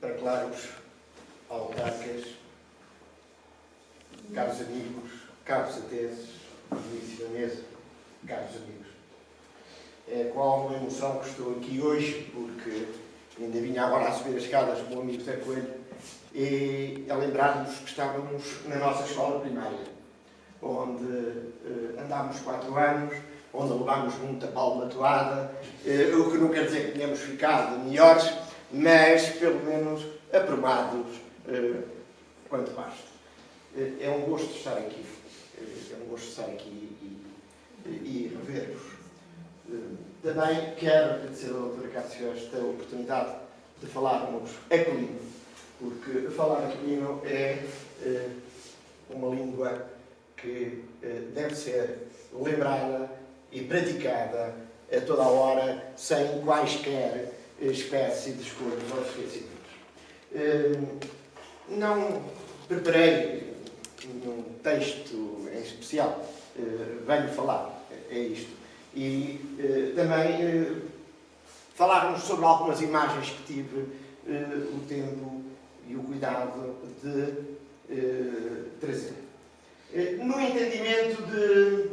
para claros autarcas, caros amigos, caros ateses, início da mesa, caros amigos. É com alguma emoção que estou aqui hoje, porque ainda vinha agora a subir as escadas com o amigo Zé Coelho e a lembrar-nos que estávamos na nossa escola primária, onde andámos 4 anos, onde levámos muita palmatoada, o que não quer dizer que tenhamos ficado melhores, mas pelo menos aprumados quanto basta. É um gosto estar aqui, e rever-vos. Também quero agradecer ao Dr. Cássio esta oportunidade de falarmos aquilino, porque falar aquilino é uma língua que deve ser lembrada e praticada a toda a hora, sem quaisquer espécie de escolhas ou esquecimentos. Não preparei um texto em especial, venho falar, é isto. E também falarmos sobre algumas imagens que tive o tempo e o cuidado de trazer. No entendimento de,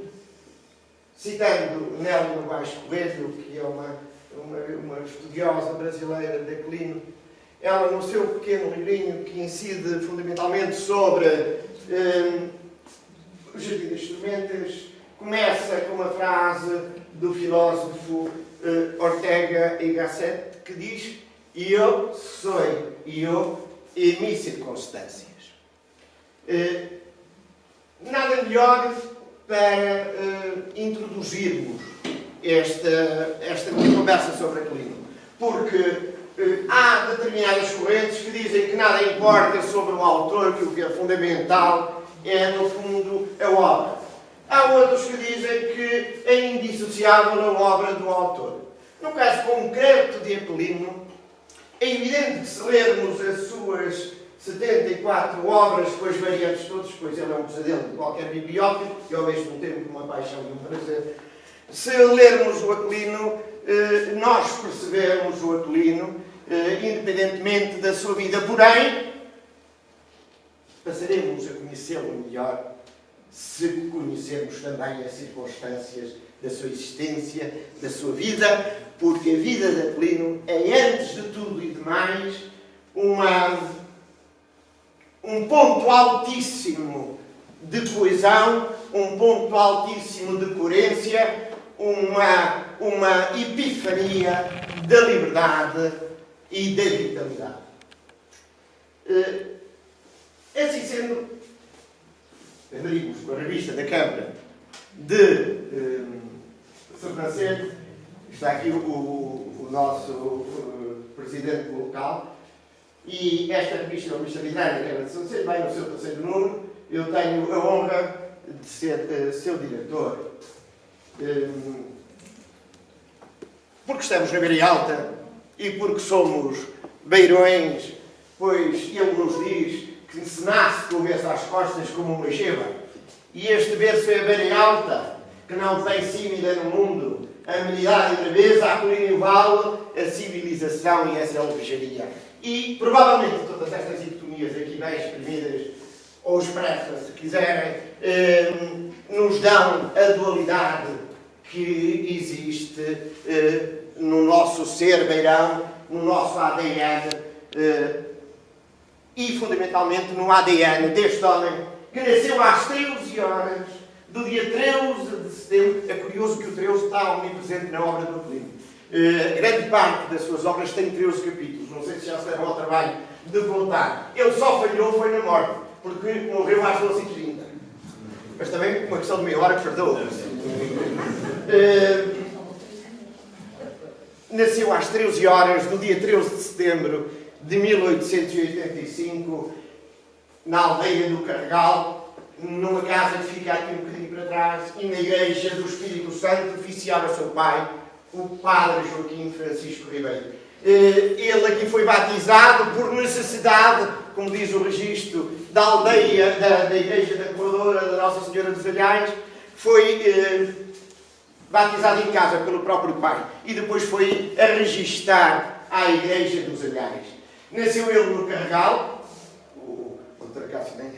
citando Nélia Novaes Coelho, que é uma estudiosa brasileira de aquilino, ela, no seu pequeno livrinho, que incide fundamentalmente sobre o jardim das tormentas, começa com uma frase do filósofo Ortega y Gasset, que diz: "Eu sou eu e minhas circunstâncias." Nada melhor para introduzirmos esta conversa sobre aquilino, porque há determinadas correntes que dizem que nada importa sobre o autor, que o que é fundamental é, no fundo, a obra. Há outros que dizem que é indissociável a obra do autor. No caso concreto de aquilino, é evidente que se lermos as suas 74 obras, com as variantes todas, pois ele é um pesadelo de qualquer bibliófilo e ao mesmo tempo uma paixão e um prazer. Se lermos o aquilino, nós percebemos o aquilino, independentemente da sua vida. Porém, passaremos a conhecê-lo melhor se conhecermos também as circunstâncias da sua existência, da sua vida, porque a vida de aquilino é, antes de tudo e de mais, um ponto altíssimo de coesão, um ponto altíssimo de coerência, uma epifania da liberdade e da vitalidade. Assim sendo, abrimos com a revista da Câmara de Sernancelho. Está aqui o nosso presidente local, e esta revista é uma revista literária, que é de Sernancelho, vai no seu 3º número. Eu tenho a honra de ser seu diretor. Porque estamos na Beira Alta e porque somos beirões, pois ele nos diz que se nasce com o berço às costas como uma gema, e este berço é a Beira Alta, que não tem címida no mundo, a amenidade e braveza, a colina e o vale, a civilização e a selvageria. E, provavelmente, todas estas dicotomias aqui bem exprimidas, ou expressas, se quiserem, nos dão a dualidade que existe no nosso ser beirão, no nosso ADN, e fundamentalmente no ADN deste homem que nasceu às 13 horas do dia 13 de setembro. É curioso que o 13 está omnipresente na obra do aquilino. Grande parte das suas obras tem 13 capítulos. Não sei se já se deram ao trabalho de voltar. Ele só falhou foi na morte, porque morreu às 12h30. Mas também uma questão de meia hora que perdoa. Nasceu às 13 horas do dia 13 de setembro de 1885, na aldeia do Carregal, numa casa que fica aqui um bocadinho para trás, e na igreja do Espírito Santo oficiava seu pai, o padre Joaquim Francisco Ribeiro. Ele aqui foi batizado por necessidade, como diz o registro, da aldeia, da igreja da Coadora da Nossa Senhora dos Olhais. Foi batizado em casa pelo próprio pai e depois foi a registar à igreja dos Olhais. Nasceu ele no Carregal, o Tracácio nem...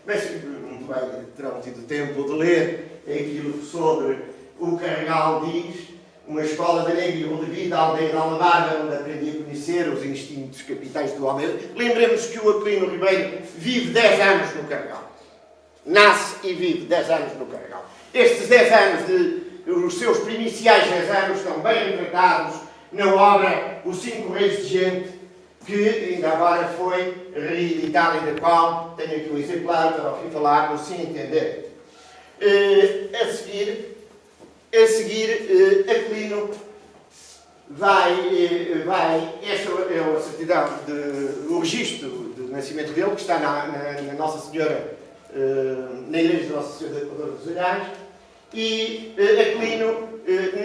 Mas muito bem, terão tido tempo de ler aquilo sobre o Carregal diz, uma escola de alegria de vida, a aldeia de Almada, onde aprendi a conhecer os instintos capitais do homem. Lembremos que o Aquilino Ribeiro vive 10 anos no Carregal. Nasce e vive 10 anos no Carregal. Estes 10 anos, os seus primiciais 10 anos, estão bem retratados na obra Os 5 Reis de Gente, que ainda agora foi reeditada e da qual tenho aqui um exemplar para ao fim falar, se entender. A seguir, Aquilino vai, esta é a certidão, o registro do nascimento dele, que está na Nossa Senhora, na igreja de Nossa Senhora da Padroeira dos Olhares, e Aquilino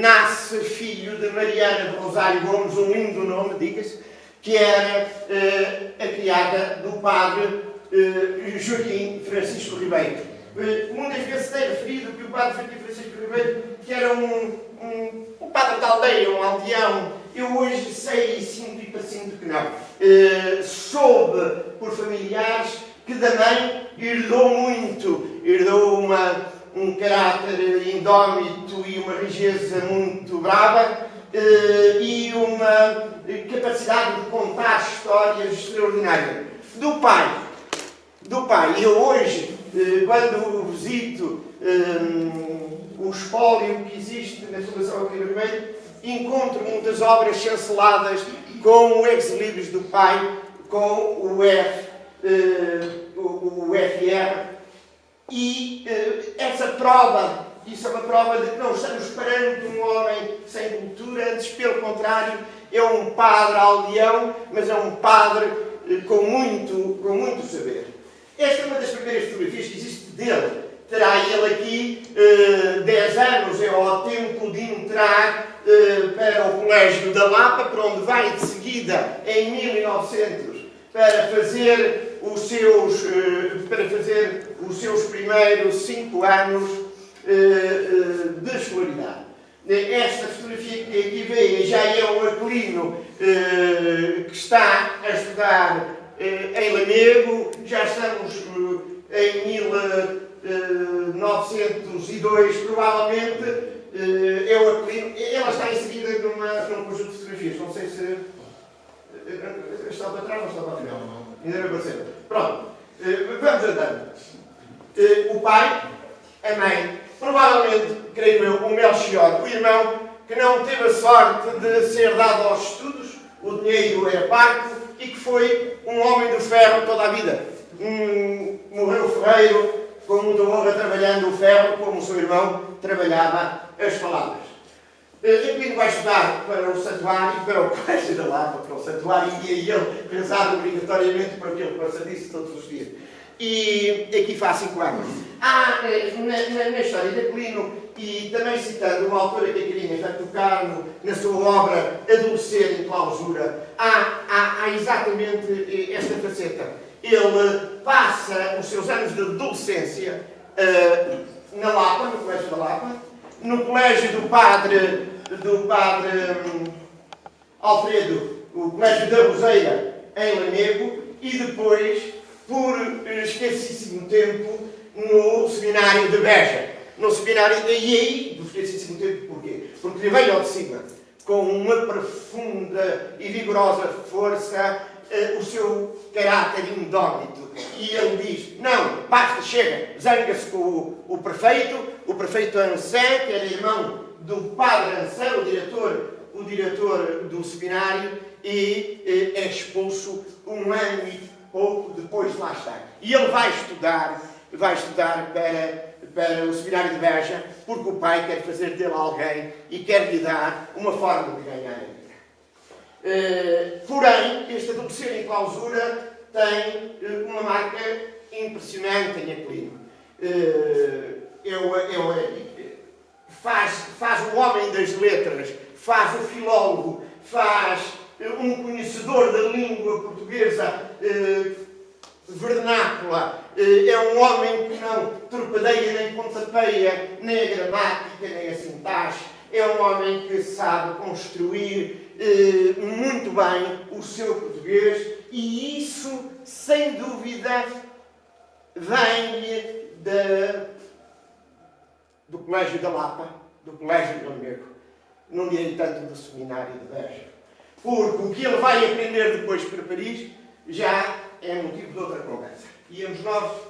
nasce filho de Mariana de Rosário Gomes, um lindo nome, diga-se, que era a criada do padre Joaquim Francisco Ribeiro. Muitas vezes tem referido que o padre Joaquim Francisco Ribeiro, que era um padre da aldeia, um aldeão. Eu hoje sei e sinto e presinto que não. Soube por familiares que da mãe herdou muito, herdou um caráter indómito e uma rigidez muito brava e uma capacidade de contar histórias extraordinárias. Do pai, eu hoje, quando visito o espólio que existe na Fundação Aquilino Ribeiro, encontro muitas obras chanceladas com o ex-libris do pai, com o FR, e essa prova, isso é uma prova de que não estamos perante um homem sem cultura, antes pelo contrário, é um padre aldeão, mas é um padre com muito saber. Esta é uma das primeiras fotografias que existe dele. Terá ele aqui 10 anos, é ao tempo de entrar para o Colégio da Lapa, para onde vai de seguida, em 1900, para fazer os seus primeiros 5 anos de escolaridade. Esta fotografia que aqui vê já é o Aquilino que está a estudar em Lamego. Já estamos em 1902, provavelmente. É o Aquilino. Ela está inserida num conjunto de fotografias. Não sei se está para trás ou está para frente. Ainda não apareceu. Pronto. Vamos andando. O pai, a mãe, provavelmente, creio eu, o Melchior, o irmão, que não teve a sorte de ser dado aos estudos, o dinheiro era parco, e que foi um homem do ferro toda a vida. Morreu ferreiro, com muita honra, trabalhando o ferro, como o seu irmão trabalhava as palavras. Aquilino vai estudar para o santuário, para o Colégio da Lapa, para o santuário, e ele rezava obrigatoriamente para aquele passadiço todos os dias. E aqui faz 5 anos. Há na história de Aquilino, e também citando uma autora que a Carina vai tocar na sua obra Adolescer em Clausura, há exatamente esta faceta. Ele passa os seus anos de adolescência na Lapa, no Colégio da Lapa, no colégio do padre Alfredo, o Colégio da Roseira, em Lamego, e depois, por escassíssimo tempo, no seminário de Beja. No seminário, e aí, por escassíssimo tempo, porquê? Porque lhe veio ao de cima, com uma profunda e vigorosa força, o seu caráter indómito. E ele diz, não, basta, chega, zanga-se com o prefeito Ansé, que era irmão do padre Ansé, o diretor do seminário, e é expulso 1 ano e pouco depois de lá estar. E ele vai estudar para o seminário de Beja, porque o pai quer fazer dele alguém e quer lhe dar uma forma de ganhar a vida. Porém, este adolescer em clausura tem uma marca impressionante em Aquilino. Faz o homem das letras, faz o filólogo, faz um conhecedor da língua portuguesa vernácula. É um homem que não torpedeia nem pontapeia nem a gramática nem a sintaxe. É um homem que sabe construir muito bem o seu português E isso, sem dúvida, vem do Colégio da Lapa, do Colégio de Lamego, não direi tanto do Seminário de Beja. Porque o que ele vai aprender depois para Paris já é motivo de outra conversa. Íamos nós.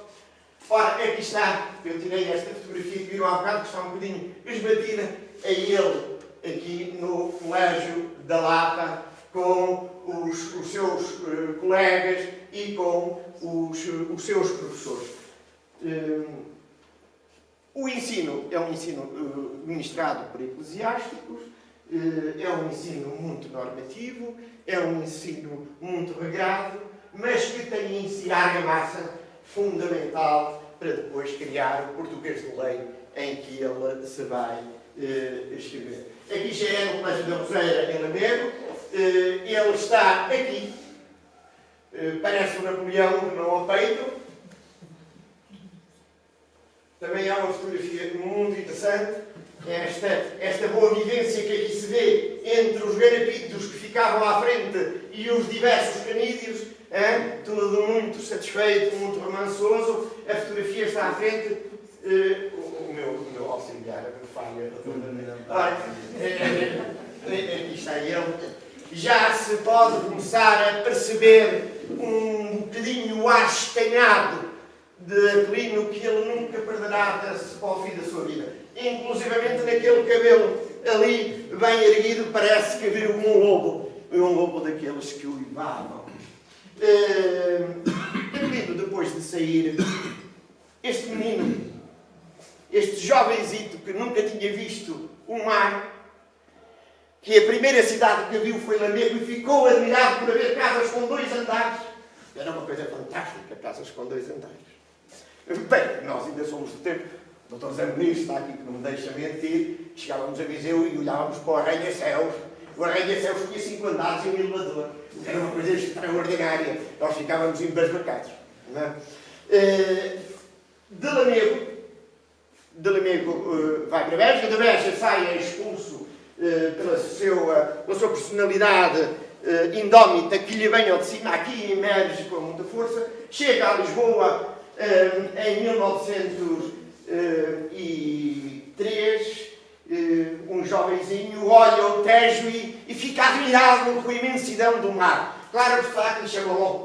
Ora, aqui está, eu tirei esta fotografia que viram há bocado, que está um bocadinho esbatida, é ele aqui no Colégio da Lapa, com os seus colegas e com os seus professores. O ensino é um ensino ministrado por eclesiásticos, é um ensino muito normativo, é um ensino muito regrado, mas que tem em si argamassa fundamental para depois criar o português de lei em que ele se vai escrever. Aqui já é no Colégio da Roseira, em Lamego. Ele está aqui. Parece um Napoleão de mão ao peito. Também há uma fotografia muito interessante. Esta boa vivência que aqui se vê entre os garapitos que ficavam à frente e os diversos canídeos. Tudo muito satisfeito, muito romançoso. A fotografia está à frente. O meu auxiliar me falha. Aqui está ele. Já se pode começar a perceber um bocadinho o ar estanhado de Aquilino que ele nunca perderá ao fim da sua vida. Inclusivamente naquele cabelo ali, bem erguido, parece que viu um lobo daqueles que o uivavam. Aquilino, depois de sair, este menino, este jovenzito que nunca tinha visto o mar, que a primeira cidade que viu foi Lamego e ficou admirado por haver casas com 2 andares. Era uma coisa fantástica, casas com 2 andares. Bem, nós ainda somos do tempo, o Dr. Zé Muniz está aqui que não me deixa mentir, chegávamos a Viseu e olhávamos para o arranha-céus. O arranha-céus tinha 5 andares e um elevador. Era uma coisa extraordinária. Nós ficávamos embasbacados. Não é? De Lamego vai para Beja, de Beja sai expulso pela sua personalidade indómita que lhe vem ao de cima, aqui emerge com muita força, chega a Lisboa em 1903, um jovenzinho olha o Tejo e fica admirado com a imensidão do mar. Claro que está, ele chegou logo,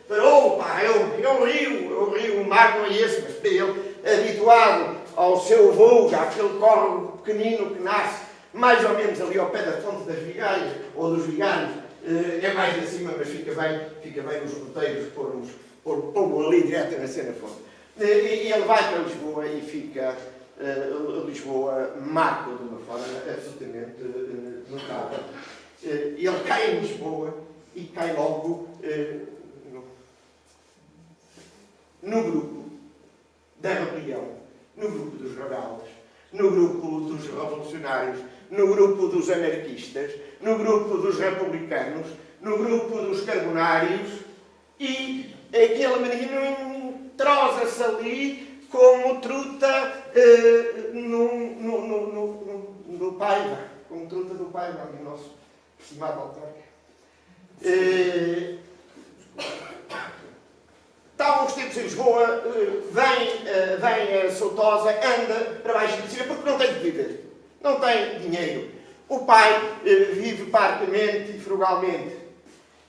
parou, pá, é um rio, o mar não é esse, mas para ele, habituado ao seu voo, àquele córrego pequenino que nasce mais ou menos ali ao pé da fonte das Vigárias, ou dos Vigários, é mais acima, mas fica bem nos roteiros pô-lo ali direto na cena fonte. E ele vai para Lisboa e fica, Lisboa marca de uma forma absolutamente notável. Ele cai em Lisboa e cai logo no grupo da rebelião, no grupo dos rebeldes, no grupo dos revolucionários, no grupo dos anarquistas, no grupo dos republicanos, no grupo dos carbonários, e aquele menino entrosa-se ali como truta no Paiva, como truta do Paiva, ali no nosso estimado autarca. Está uns tempos em Lisboa, vem a Soutosa, anda para baixo de cima porque não tem de viver. Não tem dinheiro. O pai vive parcamente e frugalmente.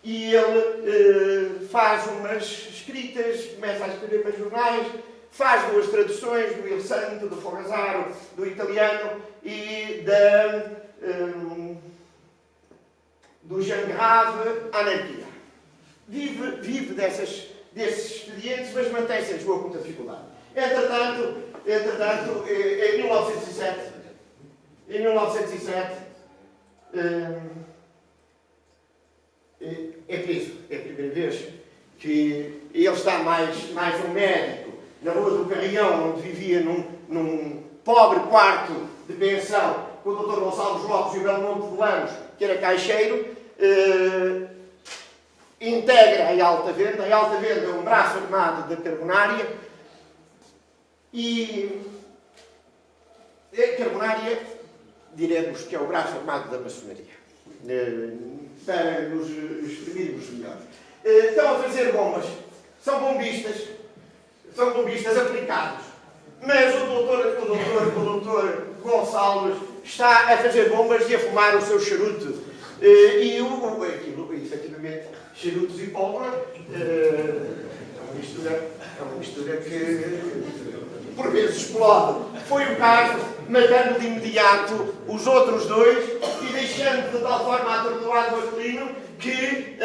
E ele faz umas escritas, começa a escrever para jornais, faz 2 traduções do Il Santo, do Fogazzaro, do italiano e do Jean Grave, Anarquia. Vive desses expedientes, mas mantém-se em Lisboa com muita dificuldade. Entretanto, em 1907, é preso. É a primeira vez que ele está mais um médico na Rua do Carrião, onde vivia num pobre quarto de pensão com o Dr. Gonçalves Lopes e o Belmonte de Lemos, que era caixeiro. Integra a Alta Venda. A Alta Venda é um braço armado da Carbonária. E a Carbonária, diremos que é o braço armado da maçonaria. Para nos exprimirmos melhor. Estão a fazer bombas. São bombistas aplicados. Mas o doutor Gonçalves está a fazer bombas e a fumar o seu charuto. Aquilo, efetivamente, charutos e pólvora, é uma mistura que, por vezes, explode. Foi o caso, matando de imediato os outros dois e deixando de tal forma atordoado o Aquilino que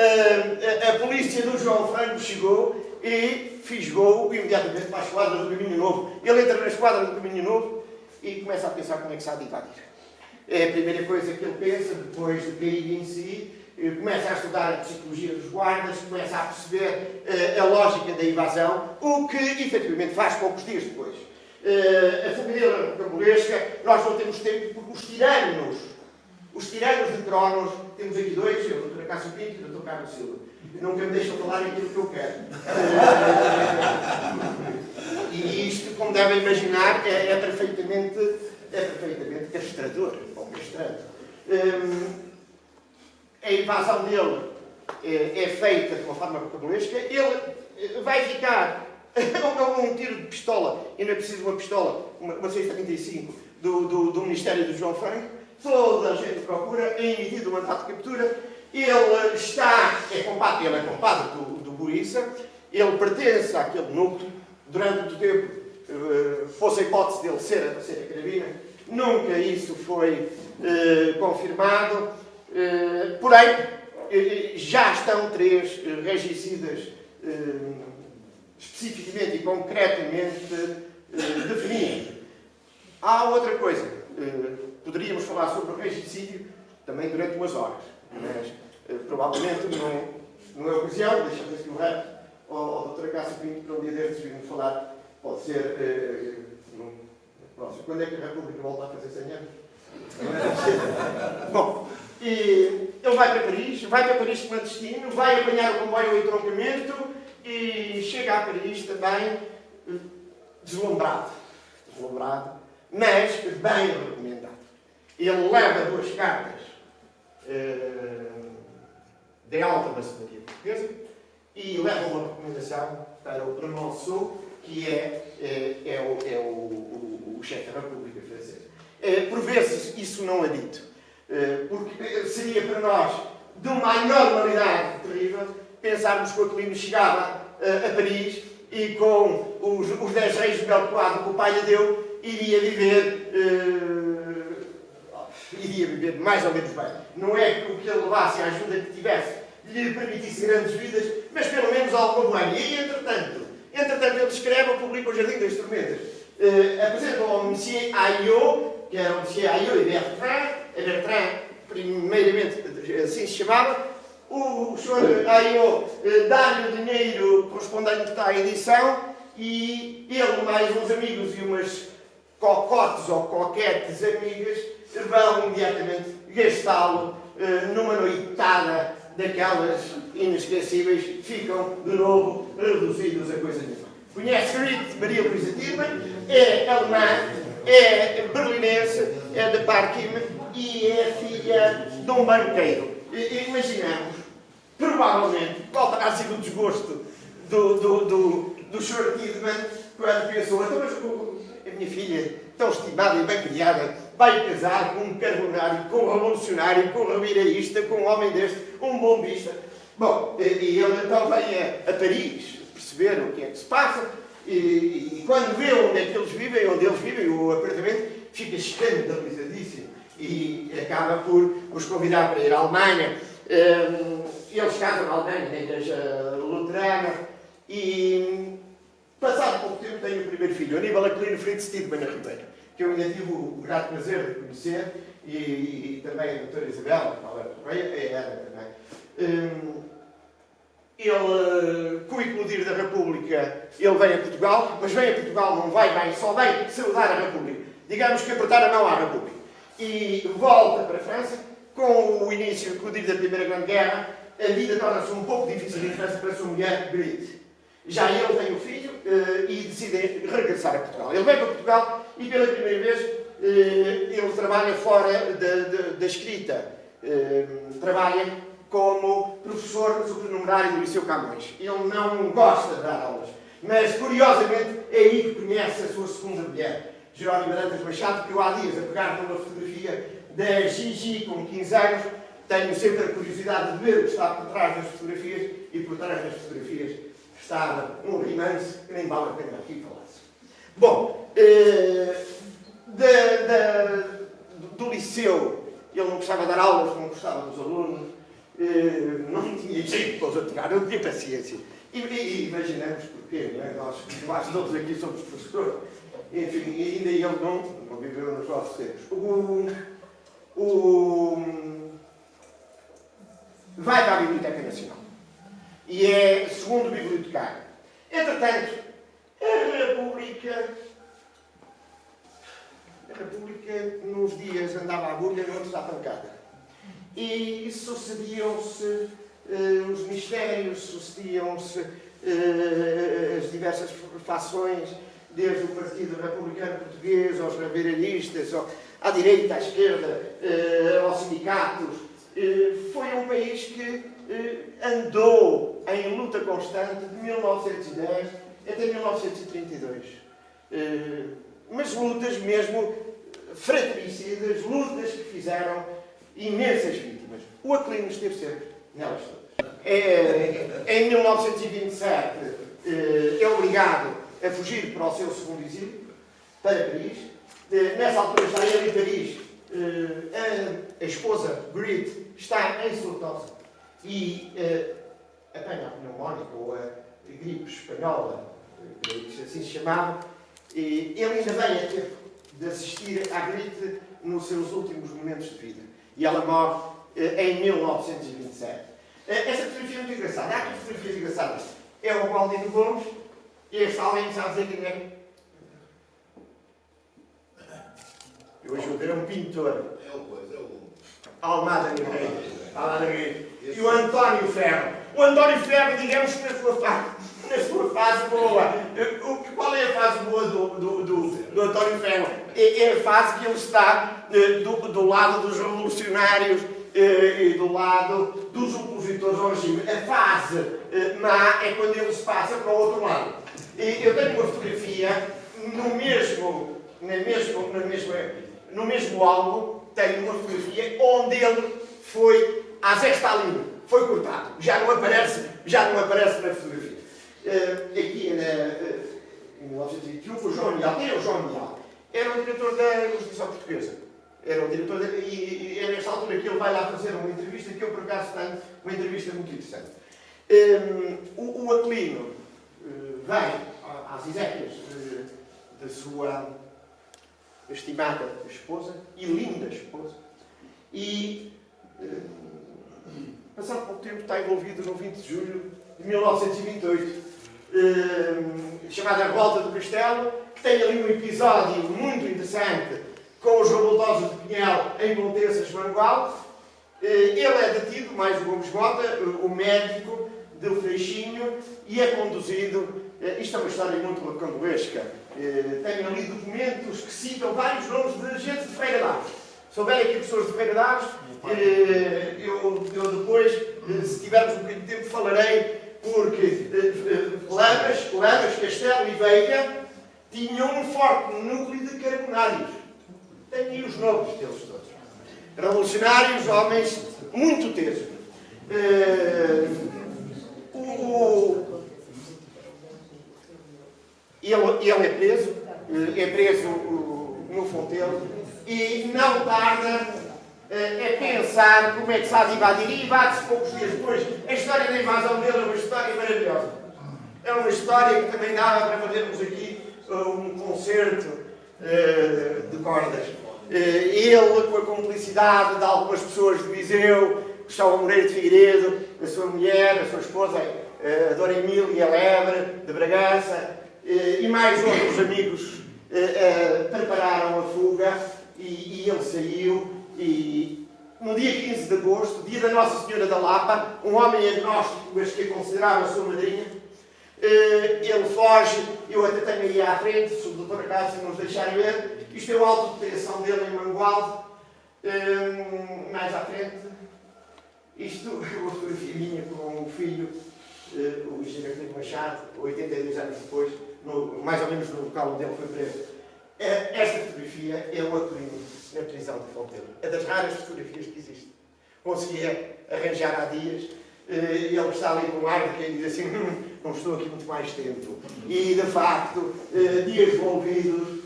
a polícia do João Franco chegou e fisgou imediatamente para a esquadra do Caminho Novo. Ele entra na esquadra do Caminho Novo e começa a pensar como é que se há de invadir. É a primeira coisa que ele pensa, depois de cair em si, começa a estudar a psicologia dos guardas, começa a perceber a lógica da invasão, o que efetivamente faz poucos dias depois. A família rocambolesca, nós não temos tempo porque os tiranos de Cronos, temos aqui dois, eu, o Dr. Cássio Pinto e o Dr. Carlos Silva. Nunca me deixam falar aquilo que eu quero. E isto, como devem imaginar, é perfeitamente castrador, ou castrante. A invasão dele é feita de uma forma rocambolesca. Ele vai ficar um tiro de pistola, e não é preciso uma pistola, uma 635 do Ministério do João Franco. Toda a gente procura, é emitido o mandato de captura. Ele é compadre do Boiça, ele pertence àquele núcleo. Durante muito tempo, fosse a hipótese dele ser a terceira carabina, nunca isso foi confirmado. Porém, já estão 3 regicidas especificamente e concretamente definidos. Há outra coisa. Poderíamos falar sobre o regicídio também durante umas horas, mas provavelmente não é ocasião. Deixa-me assim o resto ao Dr. Cássio Pinto para um dia destes virmos falar. Pode ser no próximo. Quando é que a República volta a fazer 100 anos? Bom, e ele vai para Paris clandestino, vai apanhar o comboio ao entroncamento e chega a Paris também deslumbrado, mas bem recomendado. Ele leva 2 cartas de alta maçonaria portuguesa e leva uma recomendação para o Clemenceau, que é o chefe da República Francesa. Por vezes isso não é dito, porque seria para nós de uma anormalidade terrível pensarmos que o Aquilino chegava a Paris e com os 10 reis de Belcoado que o pai lhe deu, iria viver mais ou menos bem. Não é que o que ele levasse, a ajuda que tivesse, lhe permitisse grandes vidas, mas pelo menos alguma boa. E entretanto ele escreve ou publica o Jardim das Tormentas. Apresenta-o ao Monsieur Ayot, que era o Monsieur Ayot e Bertrand, primeiramente assim se chamava. O Sr. Ayot dá-lhe o dinheiro correspondente à edição e ele, mais uns amigos e umas cocotes ou coquetes amigas, vão imediatamente gastá-lo numa noitada daquelas inesquecíveis, ficam de novo reduzidos a coisa nenhuma. Conhece Maria Luísa Tillmann, é alemã, é berlinense, é de Parchim e é filha de um banqueiro. Imaginamos, provavelmente, qual terá sido o desgosto do Sr. Tillmann quando pensou: então, mas a minha filha, tão estimada e bem criada, vai casar com um carbonário, com um revolucionário, com um reviraísta, com um homem deste, um bombista. Bom, e ele então vem a Paris perceber o que é que se passa e quando vê onde é que eles vivem, o apartamento, fica escandalizadíssimo e acaba por os convidar para ir à Alemanha. Eles casam na Alemanha, na igreja luterana, e passado pouco tempo tem o primeiro filho, Aníbal Aquilino Fritz Tillmann Ribeiro, que eu ainda tive o grato prazer de conhecer, e também a doutora Isabel, a Paula Correia, é Ana também. Ele, com o eclodir da República, ele vem a Portugal, mas vem a Portugal, não vai bem, só vem saudar a República. Digamos que apertar a mão à República. E volta para a França, com o início, com o eclodir da Primeira Grande Guerra, a vida torna-se um pouco difícil em França para a sua mulher, Grete. Já ele tem o filho e decide regressar a Portugal. Ele vem para Portugal e pela primeira vez ele trabalha fora da escrita. Trabalha como professor supernumerário do Liceu Camões. Ele não gosta de dar aulas, mas curiosamente é aí que conhece a sua segunda mulher, Jerónimo Dantas Machado, que eu há dias, a pegar numa fotografia da Gigi com 15 anos, tenho sempre a curiosidade de ver o que está por trás das fotografias, e por trás das fotografias estava um romance que nem vale a pena aqui falar-se. Bom, do liceu, ele não gostava de dar aulas, não gostava dos alunos, não tinha jeito para os atirar, não tinha paciência. E imaginamos porquê, não é? Nós quase todos aqui somos professores. Enfim, ainda ele não viveu nos nossos tempos. Vai para a Biblioteca Nacional e é segundo bibliotecário. Entretanto, a República nos dias andava à agulha, noutros à pancada. E sucediam-se os mistérios, sucediam-se as diversas fações, desde o Partido Republicano Português, aos liberalistas, à direita, à esquerda, aos sindicatos. Foi um país que andou em luta constante de 1910 até 1932. Mas lutas mesmo fratricidas, lutas que fizeram imensas vítimas. O Aquilino esteve sempre nelas todas. Em 1927 é obrigado a fugir para o seu segundo exílio, para Paris. Nessa altura está ele em Paris. A esposa, Grit, está em Sortosa e apanha a pneumónica ou a gripe espanhola, assim se chamava. E ele ainda vem a ter de assistir à Grit nos seus últimos momentos de vida. E ela morre em 1927. Essa fotografia é muito engraçada. Há aqui fotografias engraçadas. É o Baldino Gomes. Este alguém sabe dizer quem é? Eu hoje vou ver um pintor. É o coisa, é o... Almada Negreira. E o António Ferro. O António Ferro, digamos que na sua fase boa. Qual é a fase boa do António Ferro? É a fase que ele está do lado dos revolucionários e do lado dos opositores ao regime. A fase má é quando ele se passa para o outro lado. Eu tenho uma fotografia no mesmo álbum, tenho uma fotografia onde ele foi a Zé Stalin, foi cortado. Já não aparece na fotografia. Aqui em 1921, o João Mial era o diretor da Justiça Portuguesa. Era o diretor e é nesta altura que ele vai lá fazer uma entrevista, que eu por acaso tenho uma entrevista muito interessante. O Aquilino vem às exéquias da sua estimada esposa e linda esposa e passado pouco tempo está envolvido no 20 de julho de 1928 chamada Revolta do Castelo, que tem ali um episódio muito interessante com os revoltosos de Pinhel em Montesas, Mangual. Ele é detido, mais o Gomes Mota, o médico do Freixinho, e é conduzido. Isto é uma história muito rocambolesca. Tenho ali documentos que citam vários nomes de gente de Feira d'Aves. Se houver aqui pessoas de Feira d'Aves, eu depois, se tivermos um bocadinho de tempo, falarei, porque Lamas, Castelo e Veiga tinham um forte núcleo de carbonários. Tenho aí os nomes deles todos. Revolucionários, homens muito tesos. Ele é preso no Fontelo e não tarda a pensar como é que se há de invadir. E invade-se poucos dias depois. A história da invasão dele é uma história maravilhosa. É uma história que também dava para fazermos aqui um concerto de cordas. Ele, com a cumplicidade de algumas pessoas de Viseu, Cristóvão Moreira de Figueiredo, a sua mulher, a sua esposa, a Dona Emília Lebre, de Bragança, e mais outros amigos prepararam a fuga e ele saiu. E no dia 15 de agosto, dia da Nossa Senhora da Lapa, um homem agnóstico, mas que a considerava a sua madrinha, ele foge. Eu até tenho aí à frente, se o doutor Acácio nos deixar ver, isto é o alto de detenção dele em Mangualde, mais à frente. Isto é uma fotografia minha com o filho, o engenheiro Filipe Machado, 82 anos depois, mais ou menos no local onde ele foi preso. Esta fotografia é o Aquilino na prisão de Fontelo. É das raras fotografias que existe. Conseguia arranjar há dias. Ele está ali com um ar de quem diz assim, não estou aqui muito mais tempo. E, de facto, dias envolvidos.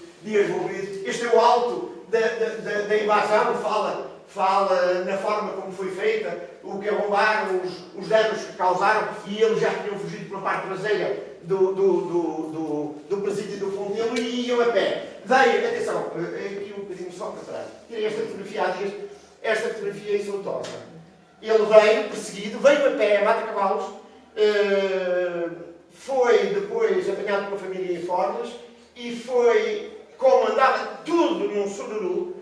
Este é o alto da invasão, fala na forma como foi feita, o que arrombaram, os danos que causaram, e eles já tinham fugido pela parte traseira do presídio do Fontelo e iam a pé. Veio, atenção, aqui um bocadinho só para trás. Tirei esta fotografia há dias, esta fotografia em Soutosa. Ele veio perseguido, veio a pé, a mata-cavalos, foi depois apanhado pela família em Fornas e foi, como andava tudo num sururu,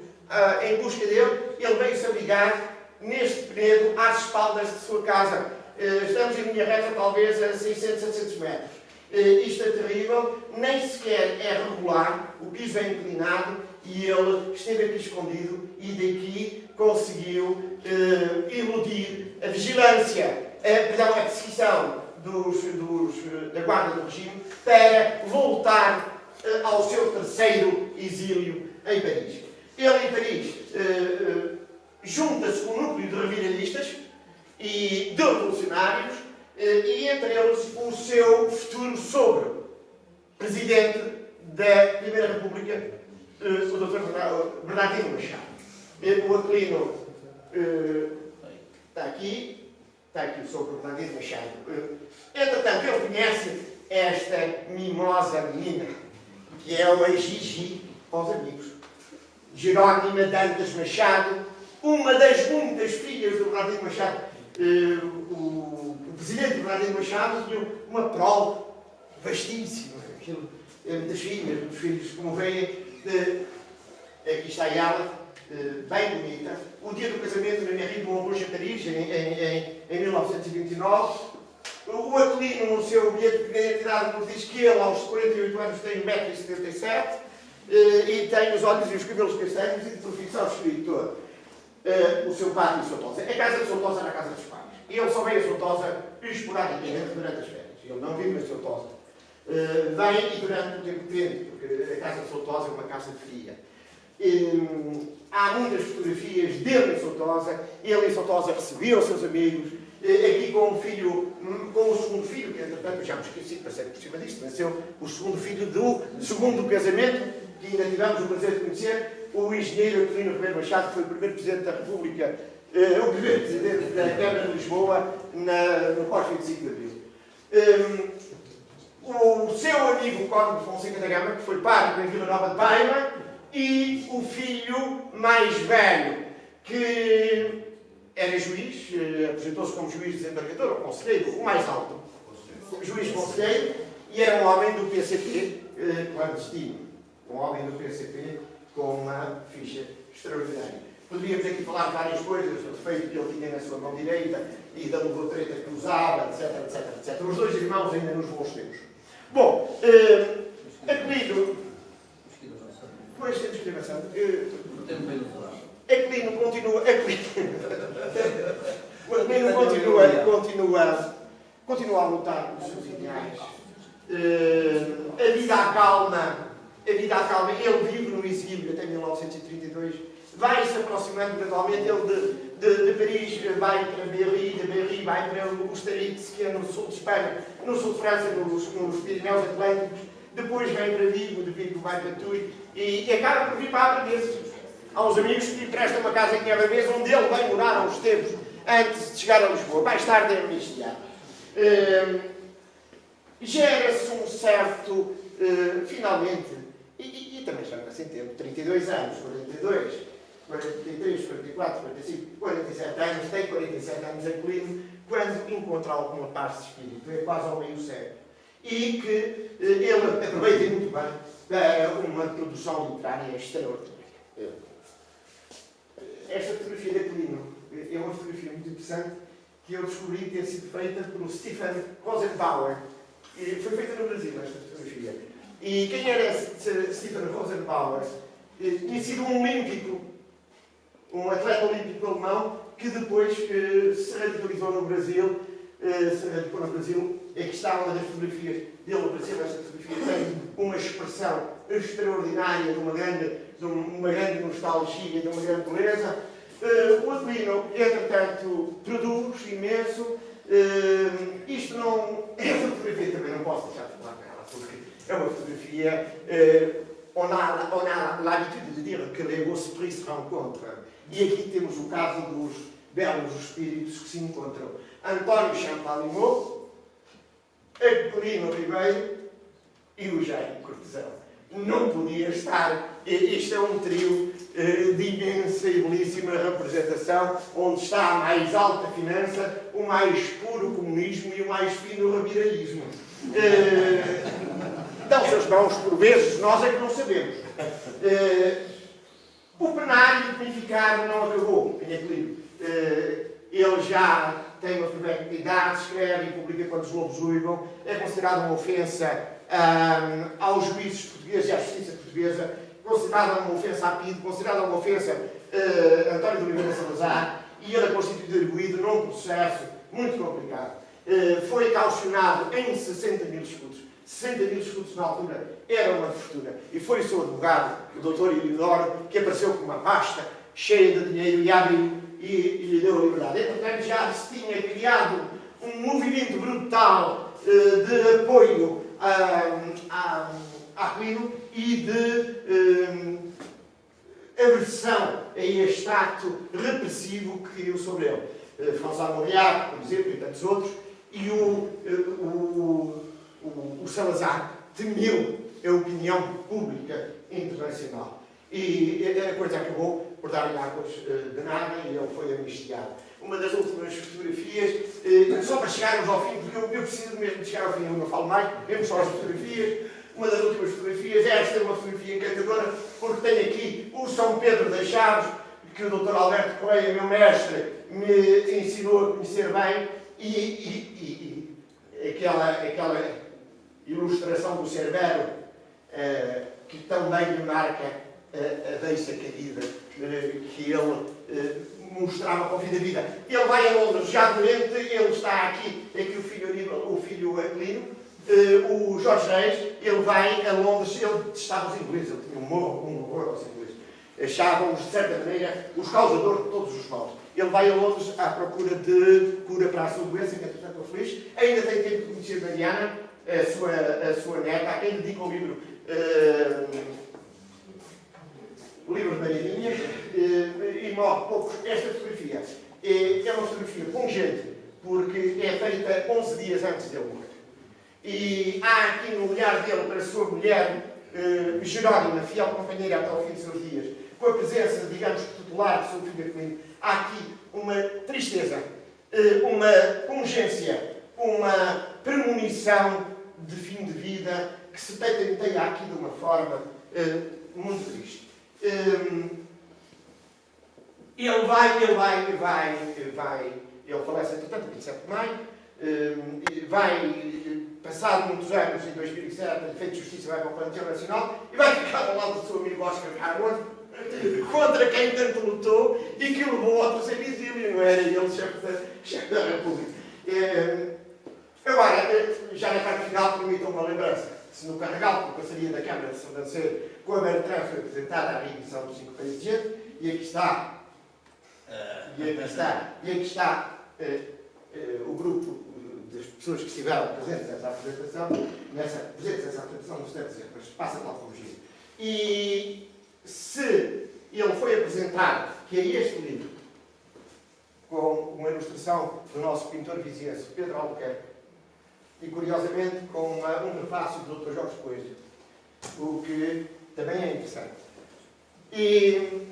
em busca dele, ele veio-se abrigar neste penedo às espaldas de sua casa. Estamos em linha reta, talvez a 600, 700 metros. Isto é terrível, nem sequer é regular, o piso é inclinado e ele esteve aqui escondido e daqui conseguiu iludir a vigilância, a perseguição da guarda do regime para voltar ao seu terceiro exílio em Paris. Ele em Paris junta-se com um núcleo de reviralistas e de revolucionários e entre eles o seu futuro sogro, presidente da Primeira República, o Dr. Bernardino Machado. O Aquilino está aqui o sogro Bernardino Machado. Entretanto, ele conhece esta mimosa menina, que é uma Gigi para os amigos. Jerónima Dantas Machado, uma das muitas filhas do Bernardino Machado. O presidente Bernardino Machado tinha uma prole vastíssima. Das filhas, dos filhos, como veem, aqui está ela, bem bonita. O dia do casamento na Mairie de Montrouge, em Paris, em 1929. O Aquilino, no seu bilhete de identidade, nos diz que ele, aos 48 anos, tem 1,77 m e tem os olhos e os cabelos castanhos e de profissão escritor. O seu pai em Soutosa. A casa de Soutosa era a casa dos pais. E ele só veio a Soutosa esporadicamente durante as férias. Ele não vive em Soutosa. Vem e durante o tempo quente, porque a casa de Soutosa é uma casa fria. Há muitas fotografias dele em Soutosa. Ele em Soutosa recebia os seus amigos. Aqui com o filho, com o segundo filho, que entretanto já me esqueci, passei por cima disto, nasceu o segundo filho do segundo casamento, que ainda tivemos o prazer de conhecer, o engenheiro Aquilino Ribeiro Machado, que foi o primeiro Presidente da República, o primeiro Presidente da Câmara de Lisboa, no pós-25 de Abril. O seu amigo Código Fonseca da Gama, que foi padre em Vila Nova de Paiva, e o filho mais velho, que era juiz, apresentou-se como juiz desembargador, ou conselheiro, o mais alto, juiz conselheiro, e era um homem do PCP clandestino. Um homem do PCP com uma ficha extraordinária. Poderíamos aqui falar de várias coisas, do defeito que ele tinha na sua mão direita e da luva-treta que usava, etc. Os dois irmãos ainda nos bons tempos. Bom, Aquilino... Pois, temos que ir avançando. Aquilino continua... O Aquilino continua a lutar pelos seus ideais. A vida à calma, ele vive no exílio até 1932, vai-se aproximando gradualmente, ele de Paris vai para Berry, de Berry vai para o Ustaritz, que é no sul de Espanha, no sul de França, nos Pirineus Atlânticos, depois vem para Vigo, de Vigo vai para Tui, e acaba por vir para Abadesa. Há uns amigos que lhe prestam uma casa em Abadesa, onde ele vai morar há uns tempos, antes de chegar a Lisboa, mais tarde é amnistiado. Gera-se um certo, finalmente, e também já não sem tempo, 32 anos, 42, 43, 44, 45, 47 anos, tem 47 anos Aquilino, quando encontra alguma paz de espírito, é quase ao meio século. E que ele aproveita muito bem para uma produção literária extraordinária. Esta fotografia de Aquilino é uma fotografia muito interessante que eu descobri ter sido feita pelo Stephen Rosenbauer. Foi feita no Brasil, esta fotografia. E quem era Stephen Rosenbauer? Tinha sido um olímpico, um atleta olímpico alemão que depois se radicalizou no Brasil. Aqui está uma das fotografias dele no Brasil. Esta fotografia tem uma expressão extraordinária de uma grande nostalgia, de uma grande beleza. O Aquilino, entretanto, produz imenso. Isto não... Esta fotografia também não posso deixar de falar nela, porque é uma fotografia on a l'habitude de dire que les beaux esprits se rencontrent. E aqui temos o caso dos belos espíritos que se encontram. António Champalimau, Aquilino Ribeiro e o Jaime Cortesão. Não podia estar. Isto é um trio de imensa e belíssima representação, onde está a mais alta finança, o mais puro comunismo e o mais fino rabiraísmo. Dão seus mãos por vezes, nós é que não sabemos. O plenário de Panificado não acabou em Aquilino. Ele já tem uma perfeita idade, escreve e publica quando os lobos uivam, é considerado uma ofensa aos juízes portugueses e à justiça portuguesa, considerada uma ofensa à PIDE, considerada uma ofensa a António de Oliveira Salazar, e ele é constituído arguido num processo muito complicado. Foi caucionado em 60 mil escudos. 60 mil escudos na altura era uma fortuna. E foi o seu advogado, o doutor Ilidoro, que apareceu com uma pasta cheia de dinheiro e abriu e lhe deu a liberdade. Entretanto, já se tinha criado um movimento brutal de apoio a Aquilino e de aversão a este ato repressivo que caiu sobre ele. François Mauriac, por exemplo, e tantos outros, e o Salazar temeu a opinião pública internacional. E a coisa acabou por dar-lhe águas de nada e ele foi amnistiado. Uma das últimas fotografias, só para chegarmos ao fim, porque eu preciso mesmo de chegar ao fim, eu não falo mais, vemos só as fotografias. Uma das últimas fotografias, esta é uma fotografia encantadora, porque tem aqui o São Pedro das Chaves, que o Dr. Alberto Correia, meu mestre, me ensinou a conhecer bem, e aquela ilustração do Cerbero, que também lhe marca a deixa caída, que ele mostrava com o fim da vida. Ele vai a Londres já doente, ele está aqui o filho Aquilino, o Jorge Reis, ele vai a Londres, ele detestava os ingleses, ele tinha um horror aos ingleses. Achavam-os, de certa maneira, os causadores de todos os males. Ele vai a Londres à procura de cura para a sua doença, que é portanto feliz. Ainda tem tempo de conhecer Mariana, a sua neta, a quem dedica o livro de Marianinha, e morre poucos. Esta fotografia é uma fotografia pungente, porque é feita 11 dias antes dele morrer. E há aqui no olhar dele para a sua mulher, Jerónima, fiel companheira até ao fim de seus dias, com a presença, digamos, tutelar do seu filho Aquilino, há aqui uma tristeza, uma pungência, uma premonição de fim de vida que se patenteia aqui de uma forma muito triste. Ele falece, entretanto, 27 de maio, vai passar muitos anos, em 2007, feito justiça, vai para o Panteão Nacional e vai ficar ao lado do seu amigo Oscar Carmona, contra quem tanto lutou e que o levou ao terceiro exílio, não era ele chefe da República. Agora, já na parte final, permitam uma lembrança. Se no Carregal, que passaria da Câmara de Sobranceiro, com a Bertrand foi apresentada a reedição dos 5 países de gente, e aqui está o grupo das pessoas que estiveram presentes nessa apresentação, não se deve dizer, mas passa tal como giro. E se ele foi apresentado, que é este livro, com uma ilustração do nosso pintor viziense, Pedro Albuquerque, e curiosamente com um prefácio do Dr. Jorge Coelho, o que também é interessante. E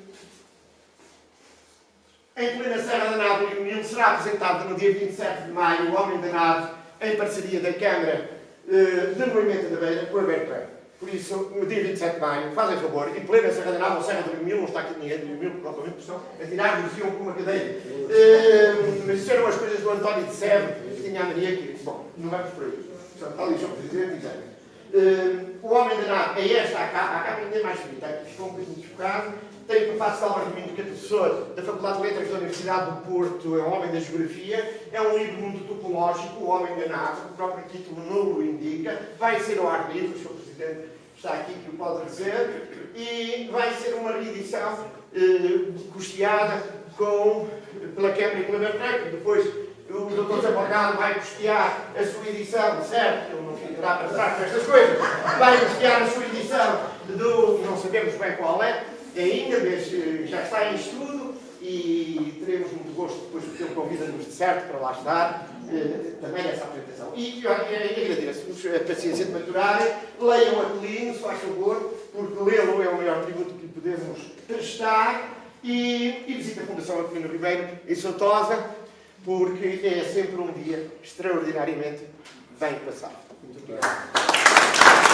em plena Serra da Nave, o Humilde será apresentado no dia 27 de maio, o Homem da Nave, em parceria da Câmara de Moimenta da Beira, com a Bertrand. Por isso, no dia 27 de maio, fazem favor, em plena Serra da Nave, ou Serra do Humilde, não está aqui ninguém do Humilde, provavelmente, porque estão a tirar-nos iam com uma cadeia. Mas isso eram as coisas do António de Seve, que tinha a mania que, bom, não vamos por aí. Portanto, está ali o João Presidente, O Homem Danado é esta a capa ainda é mais bonita, aqui ficou um bocadinho desfocado. Tem o prefácio de Álvaro Domingos, que é professor da Faculdade de Letras da Universidade do Porto, é um homem da geografia. É um livro muito topológico, O Homem Danado, o próprio título não o indica. Vai ser ao ar livre, o Sr. Presidente está aqui que o pode dizer. E vai ser uma reedição custeada pela Câmara e pela Bertrand. Depois o Dr. Zé Morgado vai custear a sua edição, certo? Ele não ficará para trás com estas coisas. Vai custear a sua edição não sabemos bem qual é, ainda, mas já está em estudo e teremos muito gosto depois porque ele convida-nos de certo para lá estar também nessa apresentação. E agradeço-vos a paciência de maturarem, leiam Aquilino, se faz favor, porque lê-lo é o maior tributo que lhe podemos prestar, e visite a Fundação Aquilino Ribeiro em Soutosa, porque é sempre um dia extraordinariamente bem passado. Muito obrigado.